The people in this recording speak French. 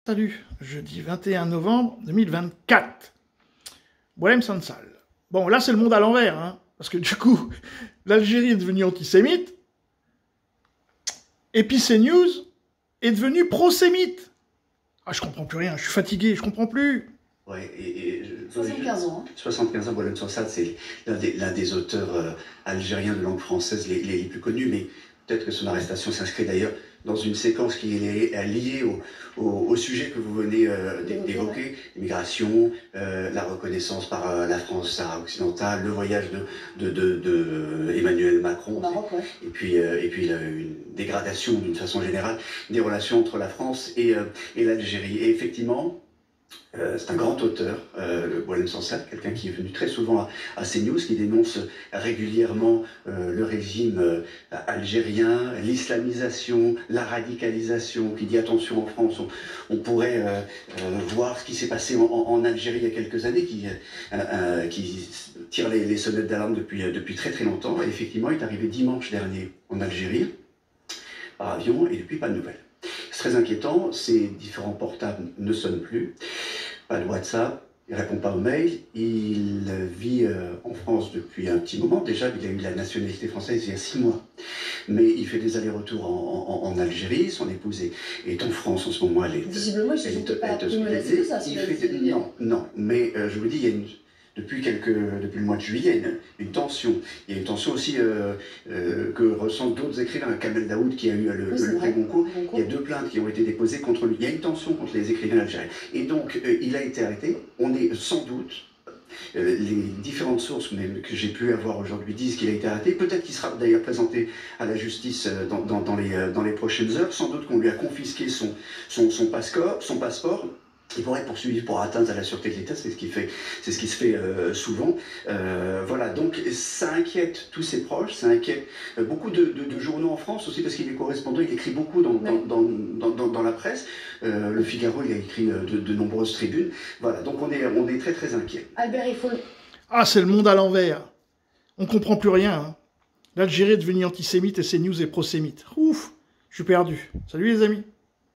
Salut, jeudi 21 novembre 2024. Boualem Sansal. Bon, là, c'est le monde à l'envers, hein, parce que du coup, l'Algérie est devenue antisémite, et puis CNews est devenu pro-sémite. Ah, je comprends plus rien, je suis fatigué, je comprends plus. Ouais, 75 ans. 75 ans, Boualem Sansal, c'est l'un des auteurs algériens de langue française les plus connus, mais peut-être que son arrestation s'inscrit d'ailleurs dans une séquence qui est liée au sujet que vous venez d'évoquer, l'immigration, la reconnaissance par la France occidentale, le voyage de Emmanuel Macron, Maroc, ouais. et puis une dégradation d'une façon générale des relations entre la France et l'Algérie. Et effectivement, c'est un grand auteur, le Boualem Sansal, quelqu'un qui est venu très souvent à CNews, qui dénonce régulièrement le régime algérien, l'islamisation, la radicalisation, qui dit attention en France, on pourrait voir ce qui s'est passé en Algérie il y a quelques années, qui tire les sonnettes d'alarme depuis très très longtemps. Et effectivement, il est arrivé dimanche dernier en Algérie, par avion, et depuis pas de nouvelles. C'est très inquiétant, ses différents portables ne sonnent plus, pas de WhatsApp, il ne répond pas aux mails, il vit en France depuis un petit moment, déjà il a eu la nationalité française il y a 6 mois, mais il fait des allers-retours en Algérie, son épouse est en France en ce moment, Visiblement, il ne se sentait pas plus menacé que ça. Non, mais je vous dis, il y a depuis le mois de juillet, il y a une tension. Il y a une tension aussi que ressentent d'autres écrivains. Kamel Daoud, qui a eu le prix Goncourt, il y a 2 plaintes qui ont été déposées contre lui. Il y a une tension contre les écrivains algériens. Et donc, il a été arrêté. On est sans doute, les différentes sources que j'ai pu avoir aujourd'hui disent qu'il a été arrêté. Peut-être qu'il sera d'ailleurs présenté à la justice dans les prochaines heures. Sans doute qu'on lui a confisqué son passeport. Il pourrait être poursuivi pour atteinte à la sûreté de l'État, c'est ce qui se fait souvent. Voilà, donc ça inquiète tous ses proches, ça inquiète beaucoup de journaux en France aussi, parce qu'il est correspondant, il écrit beaucoup dans la presse. Le Figaro, il a écrit de nombreuses tribunes. Voilà, donc on est très très inquiet. Albert, il faut... Ah, c'est le monde à l'envers. On comprend plus rien. Hein. L'Algérie est devenue antisémite et CNews est pro-sémite. Ouf, je suis perdu. Salut les amis.